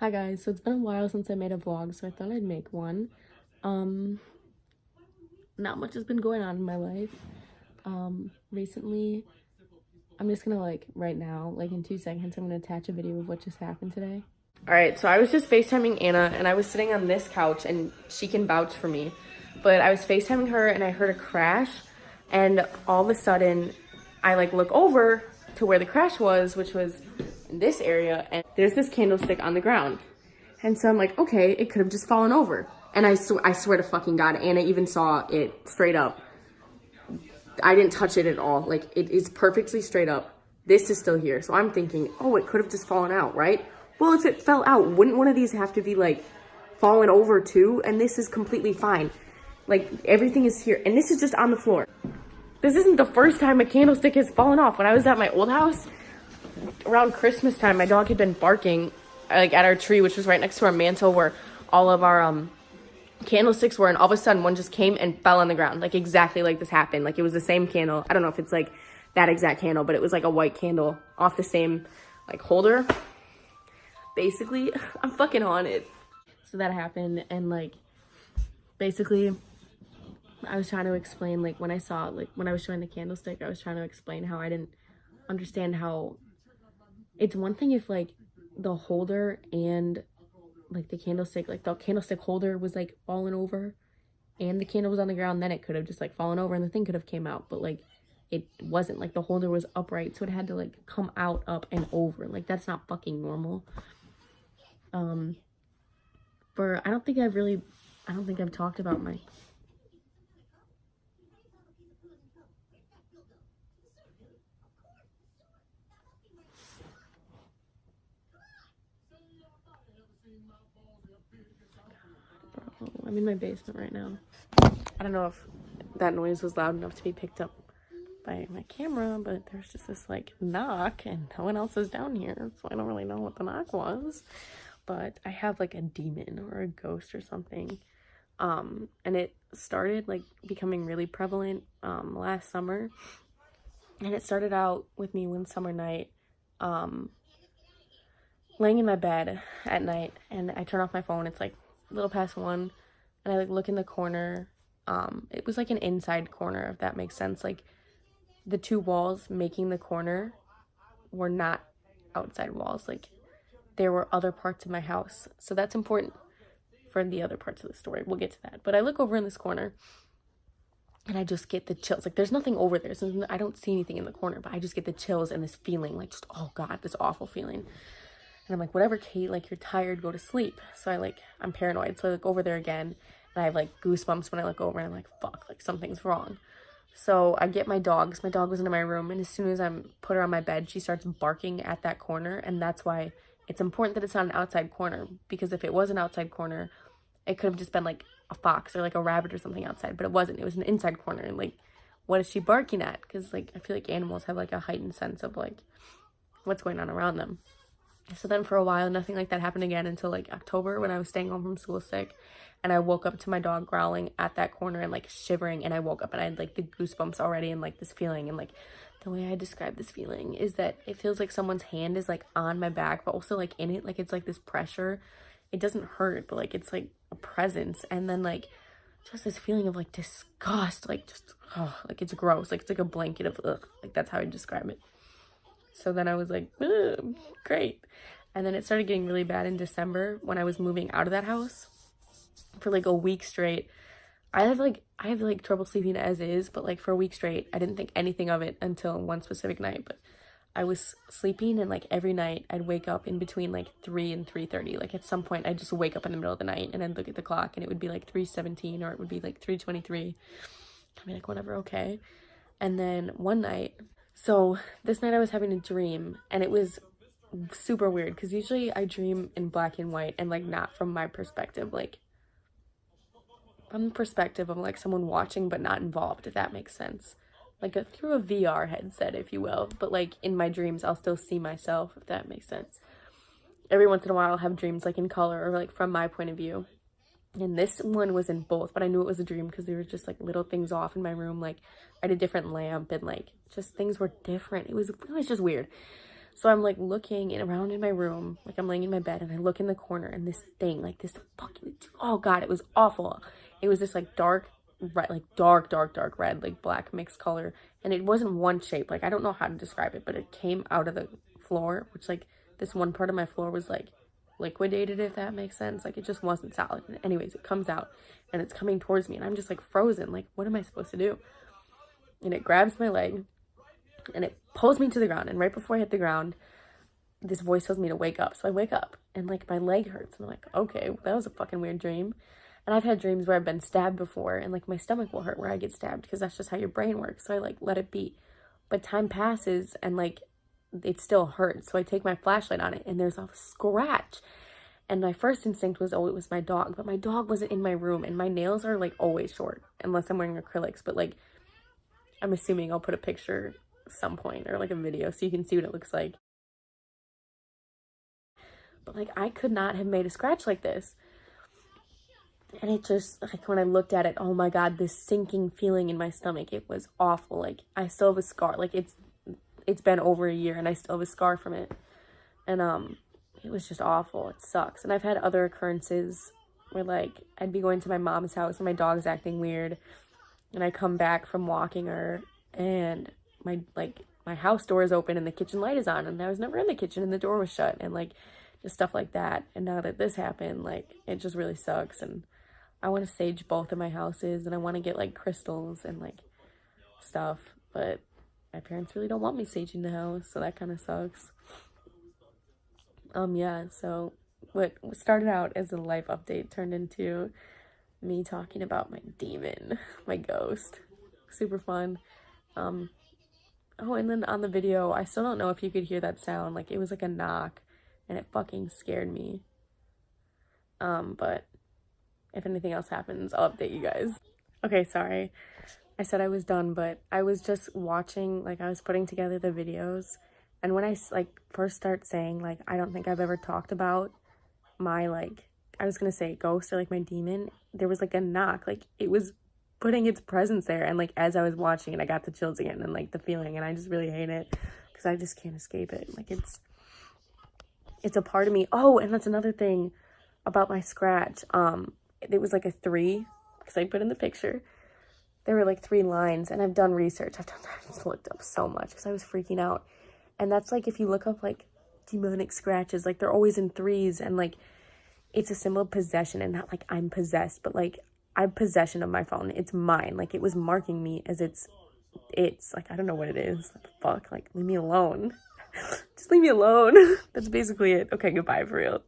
Hi guys, so it's been a while since I made a vlog, so I thought I'd make one. Not much has been going on in my life. Recently, I'm just gonna right now, in 2 seconds, I'm gonna attach a video of what just happened today. Alright, so I was just FaceTiming Anna and I was sitting on this couch and she can vouch for me. But I was FaceTiming her and I heard a crash and all of a sudden I look over to where the crash was, which was in this area, and there's this candlestick on the ground. And so I'm like, okay, it could have just fallen over. And I swear to fucking God, Anna even saw it straight up. I didn't touch it at all. It is perfectly straight up. This is still here. So I'm thinking, oh, it could have just fallen out, right? Well, if it fell out, wouldn't one of these have to be fallen over too? And this is completely fine. Everything is here. And this is just on the floor. This isn't the first time a candlestick has fallen off. When I was at my old house, around Christmas time, my dog had been barking at our tree, which was right next to our mantle where all of our candlesticks were, and all of a sudden one just came and fell on the ground, exactly like this happened. It was the same candle. I don't know if it's that exact candle, but it was a white candle off the same holder. Basically, I'm fucking on it. So that happened, and basically I was trying to explain, when I saw when I was showing the candlestick, I was trying to explain how I didn't understand how it's one thing if the holder and the candlestick, the candlestick holder was falling over and the candle was on the ground, then it could have just fallen over and the thing could have came out, but it wasn't. The holder was upright, so it had to come out, up, and over. That's not fucking normal. I don't think I've talked about my I'm in my basement right now. I don't know if that noise was loud enough to be picked up by my camera, but there's just this knock and no one else is down here, so I don't really know what the knock was. But I have a demon or a ghost or something. And it started becoming really prevalent last summer. And it started out with me one summer night, laying in my bed at night, and I turn off my phone. It's a little past 1, and I look in the corner. It was an inside corner, if that makes sense. The two walls making the corner were not outside walls. There were other parts of my house. So that's important for the other parts of the story. We'll get to that. But I look over in this corner and I just get the chills. There's nothing over there. So I don't see anything in the corner, but I just get the chills and this feeling just, oh God, this awful feeling. And I'm whatever, Kate, you're tired, go to sleep. So I'm paranoid. So I look over there again and I have goosebumps when I look over and I'm fuck, something's wrong. So I get my dogs. My dog was in my room, and as soon as I'm put her on my bed, she starts barking at that corner. And that's why it's important that it's not an outside corner, because if it was an outside corner, it could have just been a fox or a rabbit or something outside, but it wasn't. It was an inside corner. And what is she barking at? Because I feel animals have a heightened sense of what's going on around them. So then for a while, nothing like that happened again until October, when I was staying home from school sick, and I woke up to my dog growling at that corner and shivering, and I woke up and I had the goosebumps already, and this feeling, and the way I describe this feeling is that it feels someone's hand is on my back, but also in it, it's this pressure. It doesn't hurt, but it's a presence, and then just this feeling of disgust, it's gross, it's a blanket of ugh, that's how I describe it. So then I was great. And then it started getting really bad in December when I was moving out of that house for a week straight. I have trouble sleeping as is, but for a week straight, I didn't think anything of it until one specific night. But I was sleeping, and every night I'd wake up in between 3 and 3:30. At some point I'd just wake up in the middle of the night and I'd look at the clock and it would be 3:17, or it would be 3:23. I'd be whatever, okay. And then one night, so this night I was having a dream, and it was super weird because usually I dream in black and white and not from my perspective, from the perspective of someone watching but not involved, if that makes sense. Through a VR headset, if you will, but in my dreams I'll still see myself, if that makes sense. Every once in a while I'll have dreams in color or from my point of view. And this one was in both, but I knew it was a dream because there were just little things off in my room. I had a different lamp, and just things were different. It was just weird. So I'm like looking around in my room, like I'm laying in my bed, and I look in the corner, and this thing, like this fucking, oh God, it was awful. It was this like dark red, like dark red, like black mixed color. And it wasn't one shape. Like, I don't know how to describe it, but it came out of the floor, which like this one part of my floor was like liquidated, if that makes sense. Like, it just wasn't solid. And anyways, it comes out and it's coming towards me, and I'm just like frozen. Like, what am I supposed to do? And it grabs my leg and it pulls me to the ground. And right before I hit the ground, this voice tells me to wake up. So I wake up and like my leg hurts. And I'm like, okay, well, that was a fucking weird dream. And I've had dreams where I've been stabbed before, and like my stomach will hurt where I get stabbed, because that's just how your brain works. So I like let it be. But time passes and like it still hurts. So I take my flashlight on it and there's a scratch. And my first instinct was, oh, it was my dog. But my dog wasn't in my room, and my nails are like always short unless I'm wearing acrylics. But like, I'm assuming I'll put a picture some point, or like a video, so you can see what it looks like. But like, I could not have made a scratch like this. And it just, like, when I looked at it, oh my God, this sinking feeling in my stomach, it was awful. Like, I still have a scar. Like, it's been over a year and I still have a scar from it. And it was just awful. It sucks. And I've had other occurrences where like I'd be going to my mom's house and my dog's acting weird, and I come back from walking her and my house door is open and the kitchen light is on, and I was never in the kitchen and the door was shut, and like just stuff like that. And now that this happened, like, it just really sucks. And I want to sage both of my houses, and I want to get like crystals and like stuff, but my parents really don't want me saging the house, so that kind of sucks. Yeah, so what started out as a life update turned into me talking about my demon, my ghost. Super fun. Oh, and then on the video, I still don't know if you could hear that sound. Like, it was like a knock, and it fucking scared me. But if anything else happens, I'll update you guys. Okay, sorry. I said I was done, but I was just watching, like, I was putting together the videos, and when I, like, first start saying, like, I don't think I've ever talked about my, like, I was gonna say ghost or, like, my demon, there was, like, a knock. Like, it was putting its presence there, and, like, as I was watching it, I got the chills again, and, like, the feeling, and I just really hate it, because I just can't escape it. Like, it's a part of me. Oh, and that's another thing about my scratch. It was, like, a 3, because I put in the picture. There were, like, 3 lines, and I've done research. I've just looked up so much, because I was freaking out. And that's, like, if you look up, like, demonic scratches, like, they're always in 3s, and, like, it's a symbol of possession, and not, like, I'm possessed, but, like, I have possession of my phone. It's mine. Like, it was marking me as it's, like, I don't know what it is. What the fuck? Like, leave me alone. Just leave me alone. That's basically it. Okay, goodbye, for real.